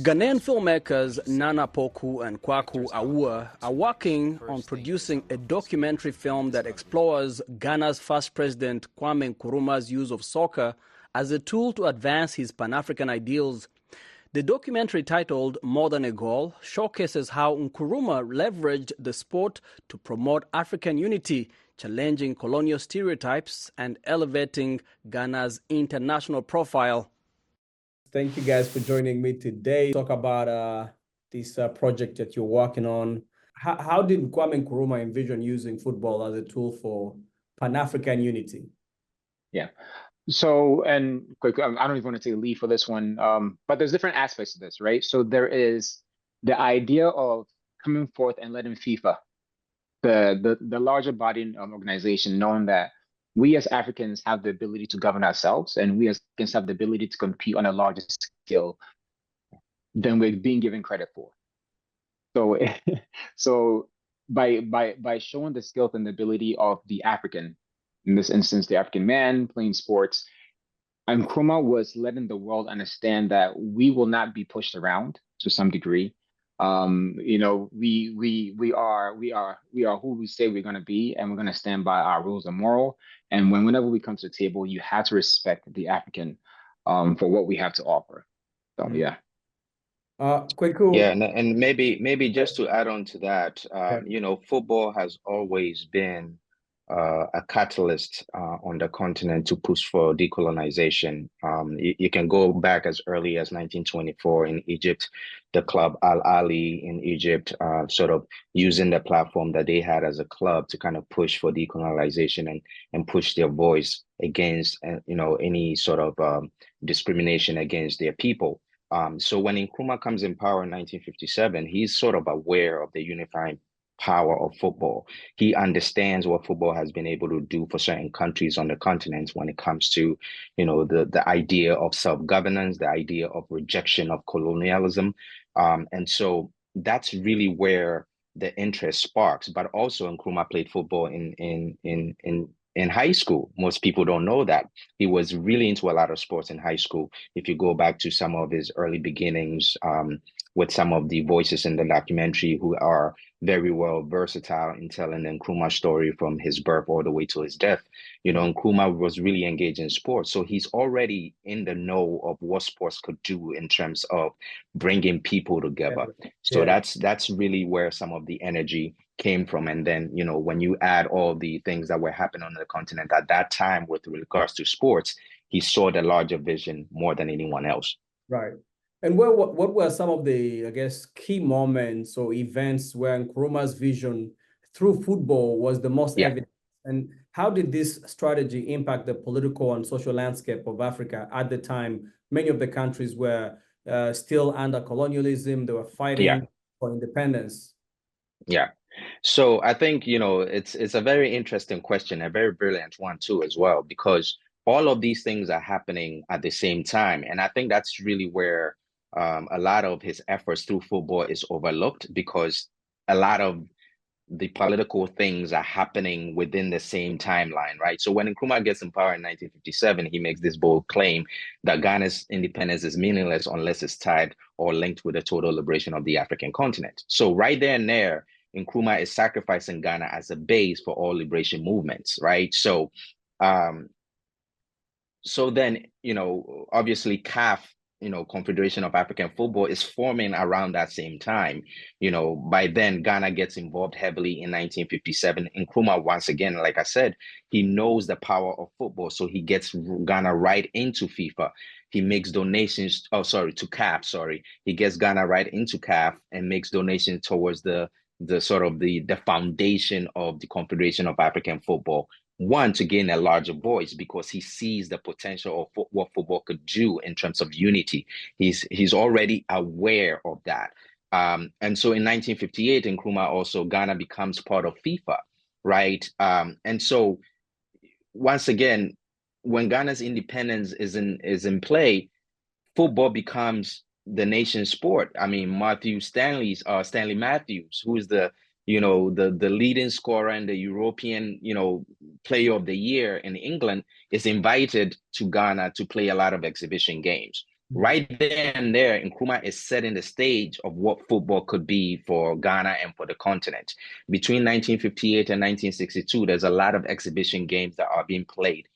Ghanaian filmmakers Nana Poku and Kwaku Awuah are working on producing a documentary film that explores Ghana's first president Kwame Nkrumah's use of soccer as a tool to advance his Pan-African ideals. The documentary, titled More Than a Goal, showcases how Nkrumah leveraged the sport to promote African unity, challenging colonial stereotypes and elevating Ghana's international profile. Thank you guys for joining me today. Talk about this project that you're working on. How did Kwame Nkrumah envision using football as a tool for Pan-African unity? Yeah. So, and quick, I don't even want to take a lead for this one, but there's different aspects to this, right? So there is the idea of coming forth and letting FIFA, the larger body organization, knowing that we as Africans have the ability to govern ourselves, and we as Africans have the ability to compete on a larger scale than we're being given credit for. So, so by showing the skills and the ability of the African, in this instance, the African man playing sports, Nkrumah was letting the world understand that we will not be pushed around to some degree. You know, we are who we say we're going to be, and we're going to stand by our rules and moral. And whenever we come to the table, you have to respect the African for what we have to offer. So yeah. Kwaku. Yeah, and maybe just to add on to that, you know, football has always been a catalyst on the continent to push for decolonization. You can go back as early as 1924 in Egypt, the club Al Ahly in Egypt, sort of using the platform that they had as a club to kind of push for decolonization and push their voice against, you know, any sort of discrimination against their people. So when Nkrumah comes in power in 1957, he's sort of aware of the unifying power of football. He understands what football has been able to do for certain countries on the continent when it comes to, you know, the idea of self-governance, the idea of rejection of colonialism. And so that's really where the interest sparks. But also Nkrumah played football in high school. Most people don't know that. He was really into a lot of sports in high school. If you go back to some of his early beginnings, with some of the voices in the documentary who are very well versatile in telling the Nkrumah story from his birth all the way to his death. You know, Nkrumah was really engaged in sports. So he's already in the know of what sports could do in terms of bringing people together. So that's really where some of the energy came from. And then, you know, when you add all the things that were happening on the continent at that time with regards to sports, he saw the larger vision more than anyone else. Right. And what were some of the, I guess, key moments or events where Nkrumah's vision through football was the most evident? And how did this strategy impact the political and social landscape of Africa at the time? Many of the countries were still under colonialism. They were fighting for independence. Yeah. So I think, you know, it's a very interesting question, a very brilliant one too as well, because all of these things are happening at the same time. And I think that's really where a lot of his efforts through football is overlooked, because a lot of the political things are happening within the same timeline, right? So when Nkrumah gets in power in 1957, he makes this bold claim that Ghana's independence is meaningless unless it's tied or linked with the total liberation of the African continent. So right there and there, Nkrumah is sacrificing Ghana as a base for all liberation movements, right? So, so then, you know, obviously CAF, you know, Confederation of African Football, is forming around that same time. You know, by then Ghana gets involved heavily in 1957. Nkrumah, once again, like I said, he knows the power of football, so he gets Ghana right into FIFA. He makes donations, to CAF, He gets Ghana right into CAF and makes donations towards the sort of the foundation of the Confederation of African Football. One, to gain a larger voice, because he sees the potential of what football could do in terms of unity. He's already aware of that. And so in 1958, Nkrumah also, Ghana becomes part of FIFA, right? And so once again, when Ghana's independence is in play, football becomes the nation's sport. I mean, Stanley Matthews, who is the leading scorer and the European, you know, player of the year in England, is invited to Ghana to play a lot of exhibition games. Right there and there, Nkrumah is setting the stage of what football could be for Ghana and for the continent. Between 1958 and 1962, there's a lot of exhibition games that are being played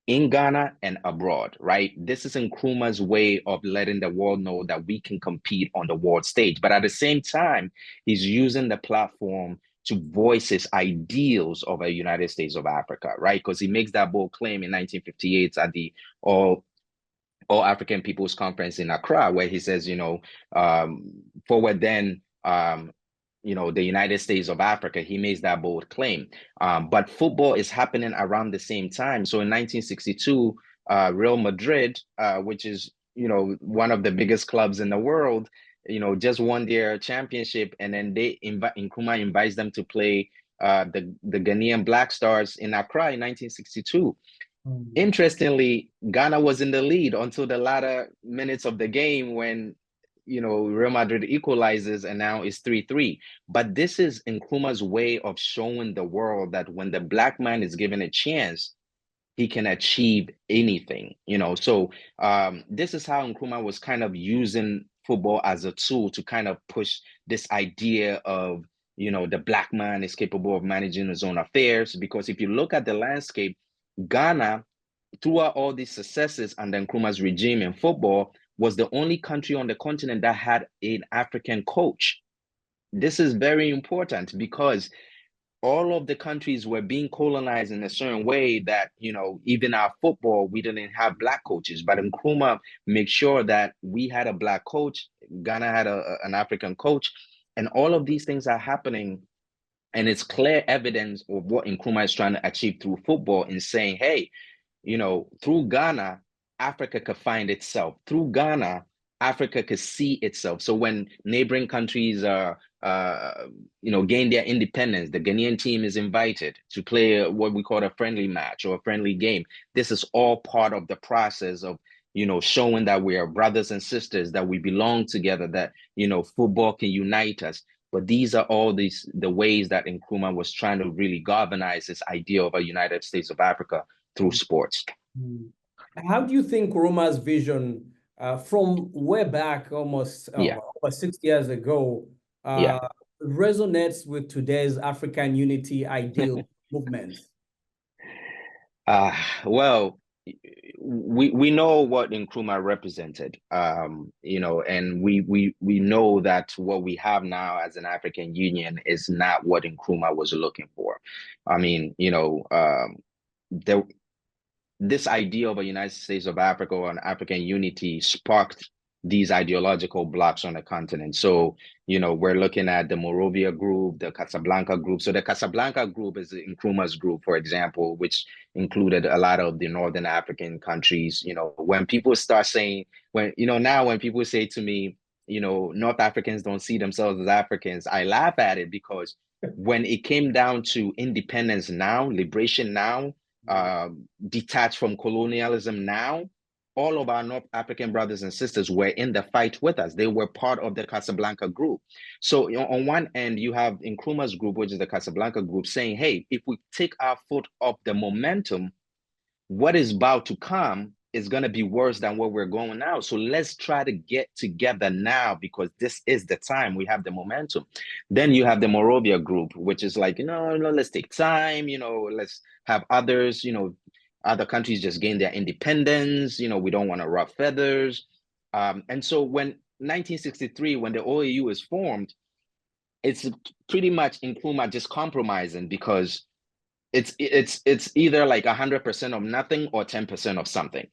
in Ghana and abroad, right? This is Nkrumah's way of letting the world know that we can compete on the world stage. But at the same time, he's using the platform to voice his ideals of a United States of Africa, right? Because he makes that bold claim in 1958 at the All African People's Conference in Accra, where he says, forward then, the United States of Africa. He makes that bold claim. But football is happening around the same time. So in 1962, Real Madrid, which is, one of the biggest clubs in the world, just won their championship. And then Nkrumah invites them to play the Ghanaian Black Stars in Accra in 1962. Interestingly, Ghana was in the lead until the latter minutes of the game when, Real Madrid equalizes and now it's 3-3. But this is Nkrumah's way of showing the world that when the black man is given a chance, he can achieve anything, So this is how Nkrumah was kind of using football as a tool to kind of push this idea of, the black man is capable of managing his own affairs. Because if you look at the landscape, Ghana, throughout all these successes under Nkrumah's regime in football, was the only country on the continent that had an African coach. This is very important because all of the countries were being colonized in a certain way that, even our football, we didn't have black coaches. But Nkrumah made sure that we had a black coach, Ghana had an African coach, and all of these things are happening. And it's clear evidence of what Nkrumah is trying to achieve through football in saying, hey, through Ghana, Africa could find itself. Through Ghana, Africa could see itself. So when neighboring countries gain their independence, the Ghanaian team is invited to play what we call a friendly match or a friendly game. This is all part of the process of, showing that we are brothers and sisters, that we belong together, that, football can unite us. But these are all the ways that Nkrumah was trying to really galvanize this idea of a United States of Africa through sports. How do you think Nkrumah's vision from way back almost over 60 years ago resonates with today's African unity ideal movement? Well, we know what Nkrumah represented, and we know that what we have now as an African Union is not what Nkrumah was looking for. I mean, this idea of a United States of Africa or an African unity sparked these ideological blocks on the continent. So, we're looking at the Monrovia group, the Casablanca group. So the Casablanca group is Nkrumah's group, for example, which included a lot of the Northern African countries. When people start saying, now when people say to me, North Africans don't see themselves as Africans, I laugh at it because when it came down to independence now, liberation now, detached from colonialism now, all of our North African brothers and sisters were in the fight with us. They were part of the Casablanca group. So on one end, you have Nkrumah's group, which is the Casablanca group, saying, hey, if we take our foot off the momentum, what is about to come is going to be worse than what we're going now. So let's try to get together now because this is the time. We have the momentum. Then you have the Monrovia group, which is like, let's take time, let's have others, other countries just gain their independence, we don't want to ruffle feathers. And so when 1963, when the OAU is formed, it's pretty much Nkrumah just compromising because it's either like 100% of nothing or 10% of something,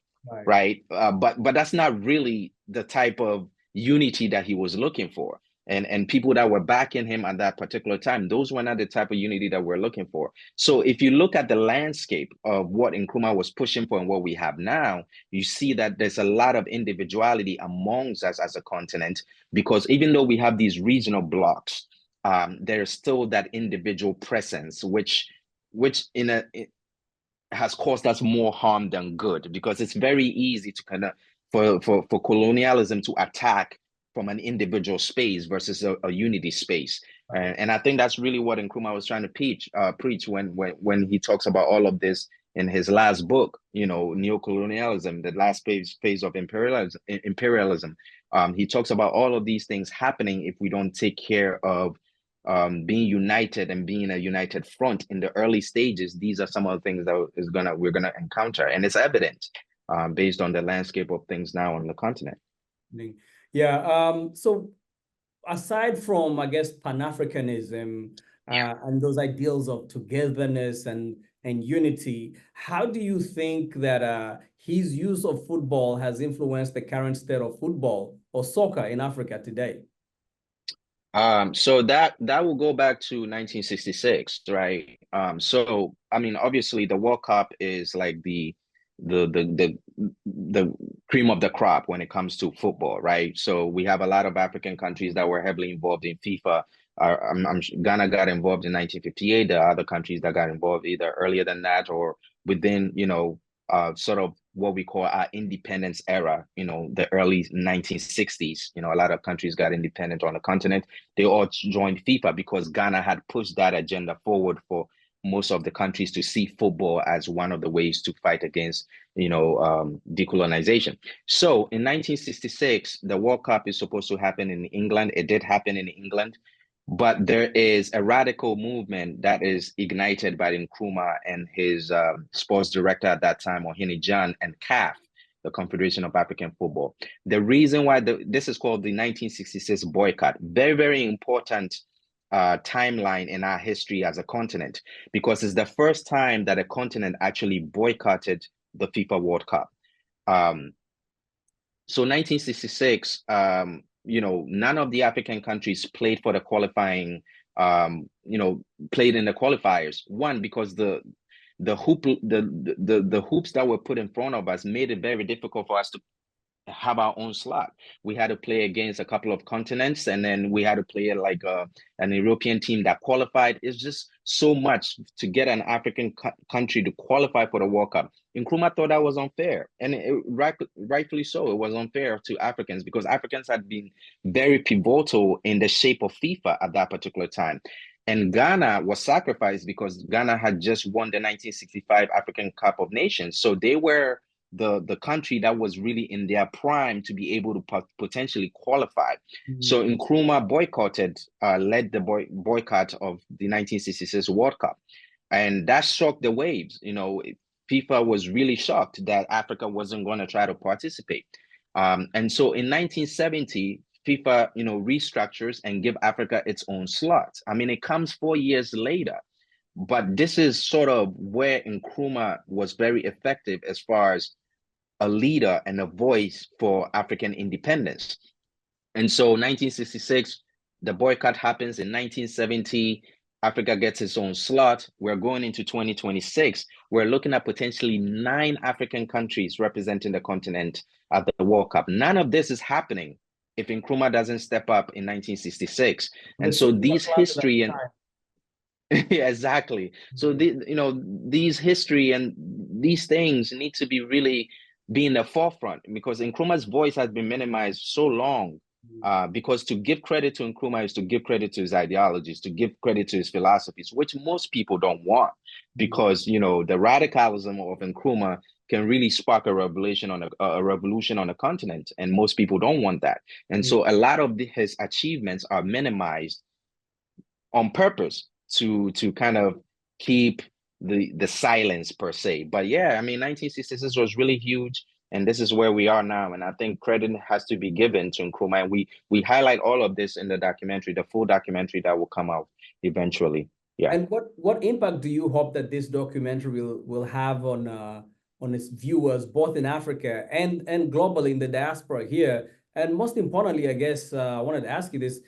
right? But that's not really the type of unity that he was looking for. And people that were backing him at that particular time, those were not the type of unity that we're looking for. So if you look at the landscape of what Nkrumah was pushing for and what we have now, you see that there's a lot of individuality amongst us as a continent, because even though we have these regional blocks, there's still that individual presence, which has caused us more harm than good, because it's very easy to kind of for colonialism to attack from an individual space versus a unity space. And I think that's really what Nkrumah was trying to preach when he talks about all of this, in his last book, neocolonialism, the last phase of imperialism. He talks about all of these things happening if we don't take care of being united and being a united front in the early stages. These are some of the things that we're gonna encounter, and it's evident based on the landscape of things now on the continent. Yeah. So aside from, I guess, Pan-Africanism and those ideals of togetherness and unity, how do you think that his use of football has influenced the current state of football or soccer in Africa today? So that will go back to 1966, right? So I mean, obviously, the World Cup is like the cream of the crop when it comes to football, right? So we have a lot of African countries that were heavily involved in FIFA. Ghana got involved in 1958. There are other countries that got involved either earlier than that or within, sort of what we call our independence era, the early 1960s. A lot of countries got independent on the continent. They all joined FIFA because Ghana had pushed that agenda forward for most of the countries to see football as one of the ways to fight against, decolonization. So in 1966, the World Cup is supposed to happen in England. It did happen in England, but there is a radical movement that is ignited by Nkrumah and his sports director at that time, Ohene John, and CAF, the Confederation of African Football. The reason why this is called the 1966 boycott, very, very important timeline in our history as a continent, because it's the first time that a continent actually boycotted the FIFA World Cup. So 1966, none of the African countries played for the qualifying, played in the qualifiers. One, because the hoops that were put in front of us made it very difficult for us to have our own slot. We had to play against a couple of continents, and then we had to play like an European team that qualified. It's just so much to get an African country to qualify for the World Cup. Nkrumah thought that was unfair, and rightfully so. It was unfair to Africans because Africans had been very pivotal in the shape of FIFA at that particular time. And Ghana was sacrificed because Ghana had just won the 1965 African Cup of Nations. So they were the country that was really in their prime to be able to potentially qualify. Mm-hmm. So Nkrumah boycotted, led the boycott of the 1966 World Cup. And that shocked the waves. FIFA was really shocked that Africa wasn't going to try to participate. And so in 1970, FIFA, restructures and give Africa its own slot. I mean, it comes 4 years later. But this is sort of where Nkrumah was very effective as far as a leader and a voice for African independence. And so 1966, the boycott happens. In 1970, Africa gets its own slot. We're going into 2026. We're looking at potentially 9 African countries representing the continent at the World Cup. None of this is happening if Nkrumah doesn't step up in 1966. And so these history and yeah, exactly. So these history and these things need to be really be in the forefront, because Nkrumah's voice has been minimized so long. Because to give credit to Nkrumah is to give credit to his ideologies, to give credit to his philosophies, which most people don't want, because the radicalism of Nkrumah can really spark a revolution on a continent, and most people don't want that. And so a lot of his achievements are minimized on purpose to kind of keep the silence per se. But yeah, I mean, 1966 was really huge, and this is where we are now. And I think credit has to be given to Nkrumah. And we highlight all of this in the documentary, the full documentary that will come out eventually. Yeah. And what impact do you hope that this documentary will have on its viewers, both in Africa and globally in the diaspora here? And most importantly, I guess I wanted to ask you this: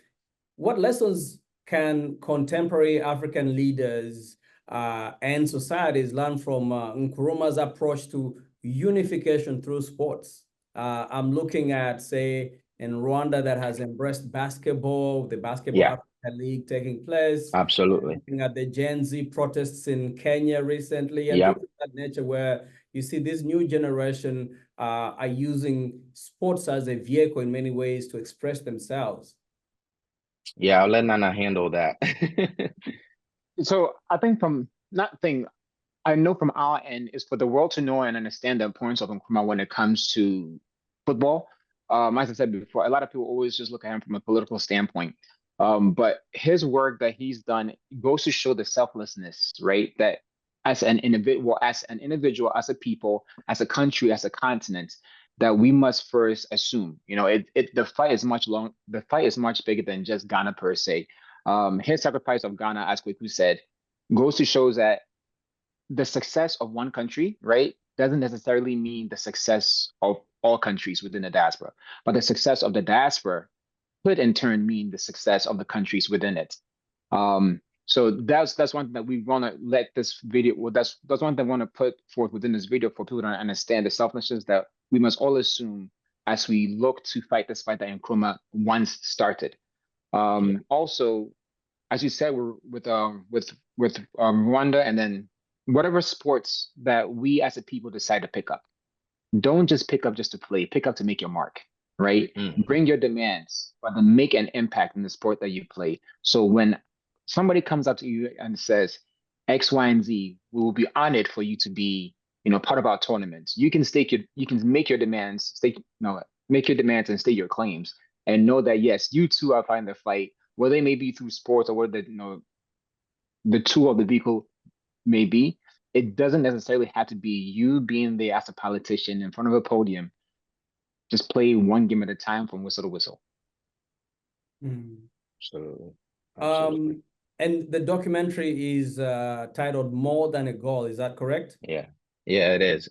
what lessons can contemporary African leaders and societies learn from Nkrumah's approach to unification through sports? I'm looking at, say, in Rwanda, that has embraced basketball, the Basketball Africa League taking place. Absolutely. Looking at the Gen Z protests in Kenya recently, and things of that nature, where you see this new generation are using sports as a vehicle in many ways to express themselves. Yeah, I'll let Nana handle that. So I think I know from our end is for the world to know and understand the importance of Nkrumah when it comes to football. As I said before, a lot of people always just look at him from a political standpoint. But his work that he's done goes to show the selflessness, right? That as a people, as a country, as a continent, that we must first assume. The fight is the fight is much bigger than just Ghana per se. His sacrifice of Ghana, as Kwaku said, goes to show that the success of one country, right, doesn't necessarily mean the success of all countries within the diaspora, but the success of the diaspora could in turn mean the success of the countries within it. So that's one thing that we want to let this video. Well, that's one thing I want to put forth within this video for people to understand the selfishness that we must all assume as we look to fight this fight that Nkrumah once started. Also, as you said, we're with Rwanda, and then whatever sports that we as a people decide to pick up, don't just pick up just to play, pick up to make your mark, right? Bring your demands, but then make an impact in the sport that you play. So when somebody comes up to you and says X, Y, and Z, we will be honored for you to be, part of our tournament. You can make your demands, make your demands and state your claims, and know that yes, you too are fighting the fight, whether it may be through sports or whether the two of the vehicle may be. It doesn't necessarily have to be you being there as a politician in front of a podium. Just play one game at a time from whistle to whistle. Absolutely. And the documentary is titled "More Than a Goal." Is that correct? Yeah, it is.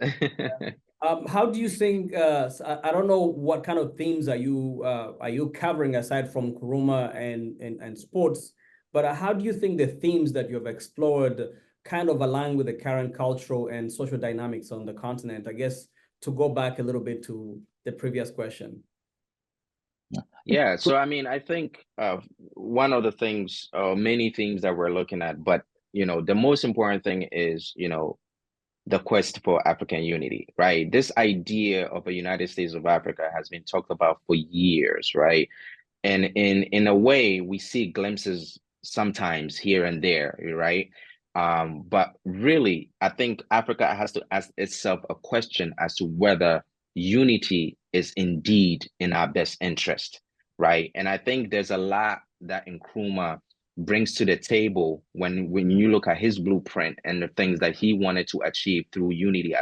How do you think? I don't know what kind of themes are you covering aside from Nkrumah and sports, but how do you think the themes that you have explored kind of align with the current cultural and social dynamics on the continent? I guess to go back a little bit to the previous question. Yeah, so I mean, I think one of the things, many things that we're looking at, but the most important thing is, the quest for African unity, right? This idea of a United States of Africa has been talked about for years, right? And in a way, we see glimpses sometimes here and there, right? But really, I think Africa has to ask itself a question as to whether unity is indeed in our best interest, right? And I think there's a lot that Nkrumah brings to the table when you look at his blueprint and the things that he wanted to achieve through unity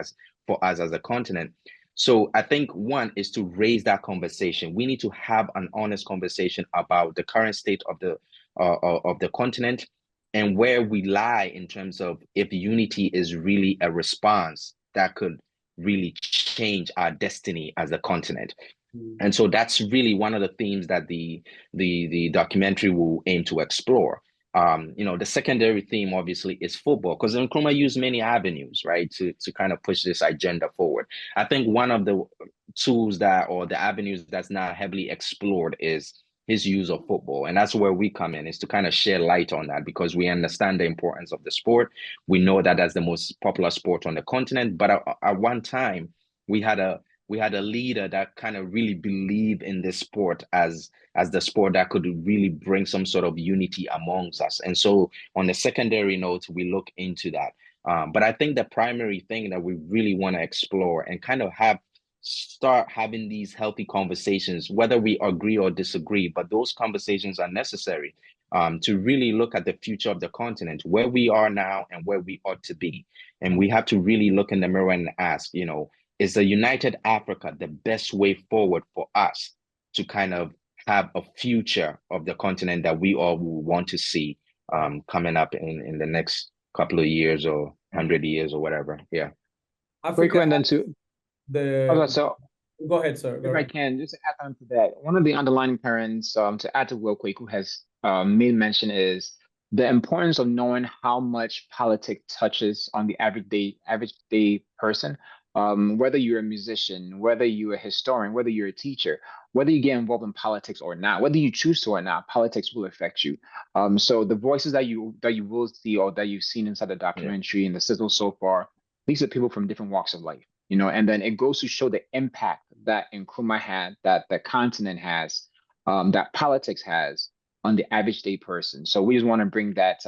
for us as a continent. So I think one is to raise that conversation. We need to have an honest conversation about the current state of the continent and where we lie in terms of if unity is really a response that could really change our destiny as a continent. And so that's really one of the themes that the documentary will aim to explore. The secondary theme obviously is football, because Nkrumah used many avenues, right, to kind of push this agenda forward. I think one of the tools or the avenues that's not heavily explored is his use of football. And that's where we come in, is to kind of share light on that, because we understand the importance of the sport. We know that that's the most popular sport on the continent. But at one time, we had a leader that kind of really believed in this sport as the sport that could really bring some sort of unity amongst us. And so on the secondary note, we look into that. But I think the primary thing that we really want to explore and kind of start having these healthy conversations, whether we agree or disagree, but those conversations are necessary to really look at the future of the continent, where we are now and where we ought to be. And we have to really look in the mirror and ask, is a united Africa the best way forward for us to kind of have a future of the continent that we all will want to see coming up in the next couple of years or 100 years or whatever? Yeah. Africa, and then so go ahead, sir. If I can, just to add on to that, one of the underlying parents to add to what Kwaku has made mention is the importance of knowing how much politics touches on the average day person. Whether you're a musician, whether you're a historian, whether you're a teacher, whether you get involved in politics or not, whether you choose to or not, politics will affect you. So the voices that you will see or that you've seen inside the documentary and the sizzle so far, these are people from different walks of life, and then it goes to show the impact that Nkrumah had, that the continent has, that politics has on the average day person. So we just want to bring that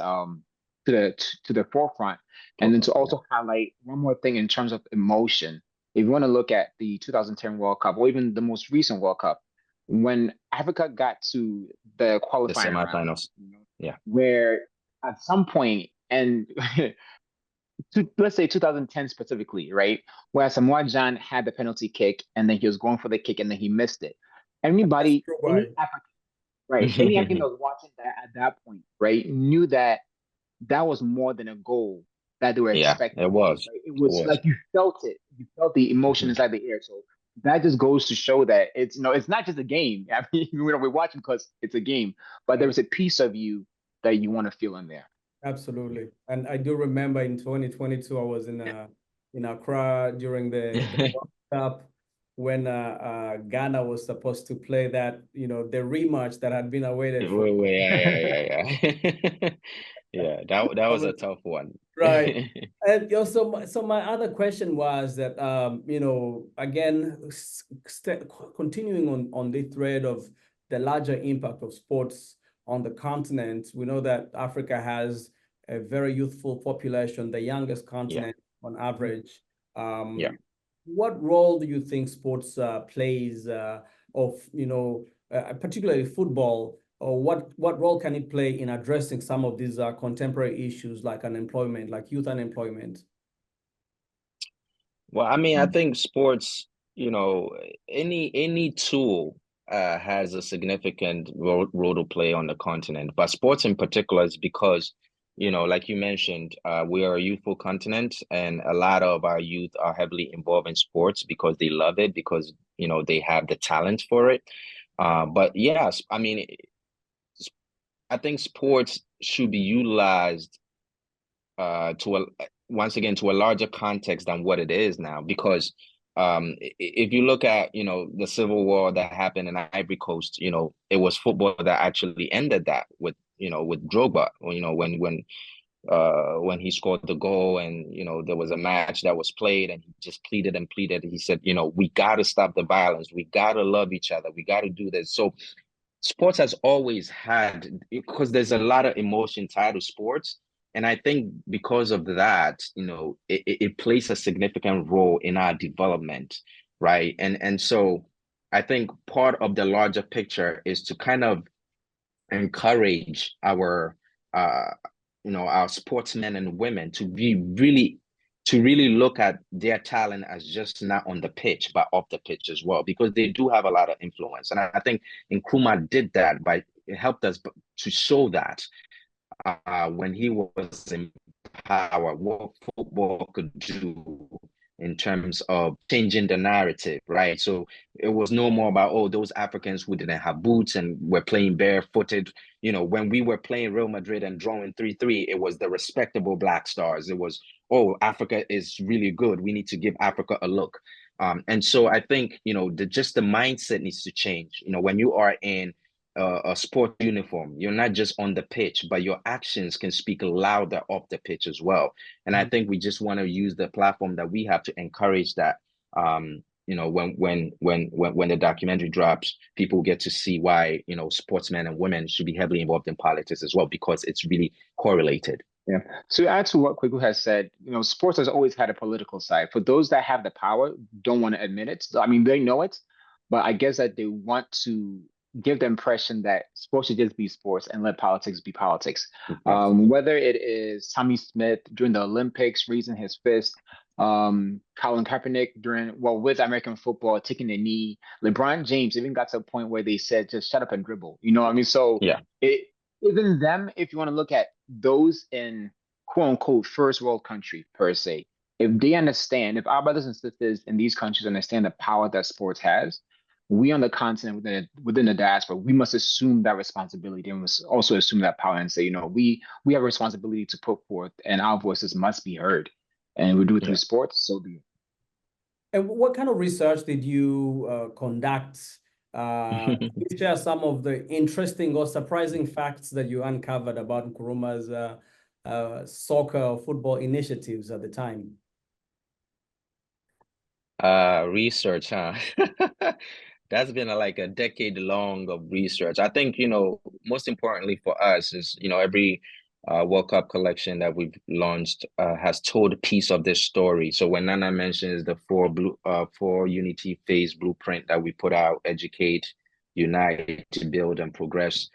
to the forefront. And then to also highlight one more thing in terms of emotion. If you want to look at the 2010 World Cup or even the most recent World Cup, when Africa got to the The qualifying round, semifinals. Yeah. where at some point, and let's say 2010 specifically, right? Where Samoa John had the penalty kick and then he was going for the kick and then he missed it. Anybody, any African, right? Any African that was watching that at that point, right, knew that that was more than a goal that they were expecting. It was. Right? It was like you felt it. You felt the emotion inside the air. So that just goes to show that it's it's not just a game. I mean, we're watching because it's a game, but there is a piece of you that you want to feel in there. Absolutely. And I do remember in 2022, I was in Accra during the World Cup when Ghana was supposed to play that, the rematch that had been awaited for. Yeah, that was a tough one. Right. And so my other question was that, again, continuing on the thread of the larger impact of sports on the continent, we know that Africa has a very youthful population, the youngest continent on average. What role do you think sports plays particularly football, or what role can it play in addressing some of these contemporary issues like unemployment, like youth unemployment? Well, I mean, I think sports, any tool has a significant role to play on the continent, but sports in particular is because, like you mentioned, we are a youthful continent, and a lot of our youth are heavily involved in sports because they love it, because, they have the talent for it. But yes, I mean, I think sports should be utilized once again to a larger context than what it is now, because if you look at the civil war that happened in Ivory Coast, it was football that actually ended that with with Drogba, when he scored the goal, and there was a match that was played and he just pleaded and pleaded. He said, we got to stop the violence, we got to love each other, we got to do this. So sports has always had, because there's a lot of emotion tied to sports. And I think because of that, it plays a significant role in our development, right? And so I think part of the larger picture is to kind of encourage our sportsmen and women to really look at their talent as just not on the pitch, but off the pitch as well, because they do have a lot of influence. And I think Nkrumah did that it helped us to show that when he was in power, what football could do in terms of changing the narrative, right? So it was no more about, oh, those Africans who didn't have boots and were playing barefooted. When we were playing Real Madrid and drawing 3-3, it was the respectable Black stars. It was, oh, Africa is really good, we need to give Africa a look. And so I think, just the mindset needs to change. When you are in a sport uniform, you're not just on the pitch, but your actions can speak louder off the pitch as well. And I think we just want to use the platform that we have to encourage that. When the documentary drops, people get to see why sportsmen and women should be heavily involved in politics as well, because it's really correlated. Yeah. So to add to what Kwaku has said, sports has always had a political side. For those that have the power, don't want to admit it. I mean, they know it, but I guess that they want to give the impression that sports should just be sports and let politics be politics. Whether it is Tommy Smith during the Olympics raising his fist, Colin Kaepernick with American football taking the knee, LeBron James even got to a point where they said just shut up and dribble. You know what I mean? So even them, if you want to look at those in quote unquote first world country per se, if they understand, if our brothers and sisters in these countries understand the power that sports has, we on the continent within the diaspora, we must assume that responsibility and must also assume that power and say, we have a responsibility to put forth, and our voices must be heard. And we do it through sports, so be it. And what kind of research did you conduct? Can you share some of the interesting or surprising facts that you uncovered about Nkrumah's soccer or football initiatives at the time? Research, huh? That's been like a decade long of research. I think, most importantly for us is, every World Cup collection that we've launched has told a piece of this story. So when Nana mentions the four unity phase blueprint that we put out, educate, unite, build, and progress,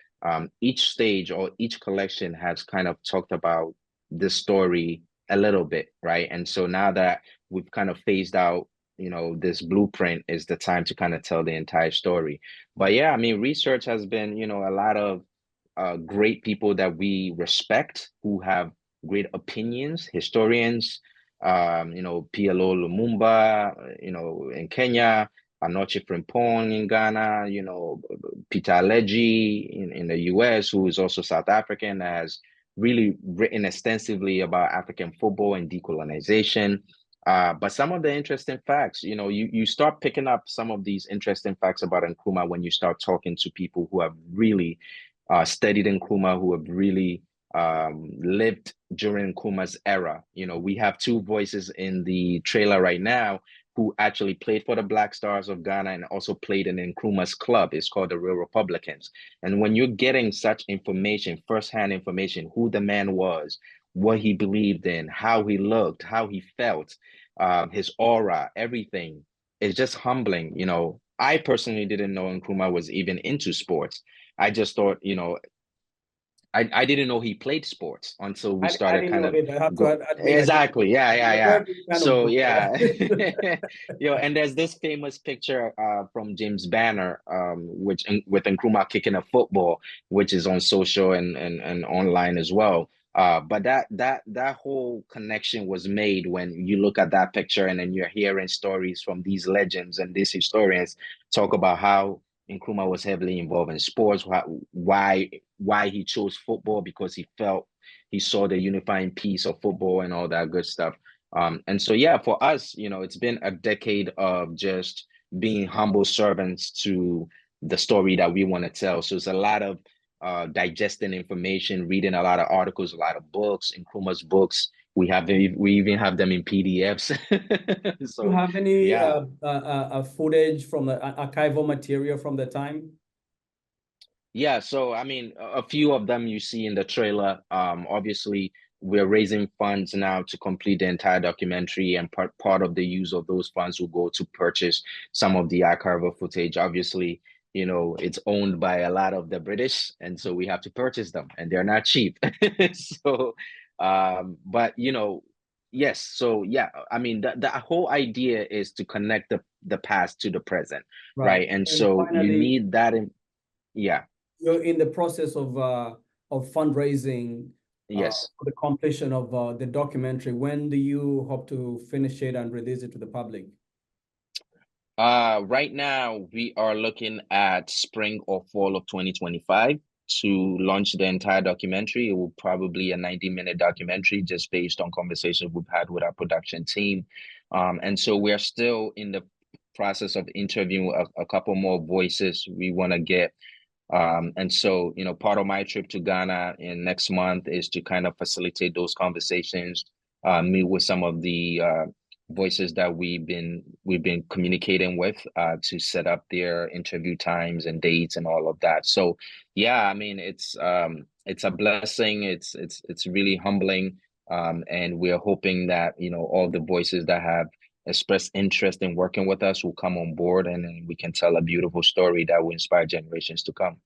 each stage or each collection has kind of talked about this story a little bit, right? And so now that we've kind of phased out, this blueprint, is the time to kind of tell the entire story. But yeah, I mean, research has been, a lot of great people that we respect who have great opinions, historians, PLO Lumumba, in Kenya, Anoche Frimpong in Ghana, Peter Aleji in the US, who is also South African, has really written extensively about African football and decolonization. But some of the interesting facts, you start picking up some of these interesting facts about Nkrumah when you start talking to people who have really studied Nkrumah, who have really lived during Nkrumah's era. We have two voices in the trailer right now who actually played for the Black Stars of Ghana and also played in Nkrumah's club. It's called the Real Republicans. And when you're getting such information, firsthand information, who the man was, what he believed in, how he looked, how he felt, his aura, everything, is just humbling. I personally didn't know Nkrumah was even into sports. I just thought, I didn't know he played sports until we started kind of exactly. Yeah. So yeah, and there's this famous picture from James Banner, which with Nkrumah kicking a football, which is on social and online as well. But that whole connection was made when you look at that picture, and then you're hearing stories from these legends and these historians talk about how Nkrumah was heavily involved in sports, why he chose football, because he saw the unifying piece of football and all that good stuff. And so, yeah, for us, it's been a decade of just being humble servants to the story that we want to tell. So it's a lot of digesting information, reading a lot of articles, a lot of books, Nkrumah's books. We even have them in PDFs. So, do you have any footage from the archival material from the time? Yeah, so I mean, a few of them you see in the trailer. Obviously, we're raising funds now to complete the entire documentary, and part of the use of those funds will go to purchase some of the archival footage. Obviously, it's owned by a lot of the British, and so we have to purchase them, and they're not cheap. So, but yes, so yeah, I mean, the whole idea is to connect the past to the present, right? And so finally, you need that yeah. You're in the process of fundraising. Yes. For the completion of the documentary. When do you hope to finish it and release it to the public? Right now, we are looking at spring or fall of 2025 to launch the entire documentary. It will probably a 90-minute documentary just based on conversations we've had with our production team. And so we're still in the process of interviewing a couple more voices we want to get. And so, part of my trip to Ghana in next month is to kind of facilitate those conversations, meet with some of the voices that we've been communicating with to set up their interview times and dates and all of that. So, yeah, I mean, it's a blessing. It's really humbling, and we're hoping that all the voices that have expressed interest in working with us will come on board, and then we can tell a beautiful story that will inspire generations to come.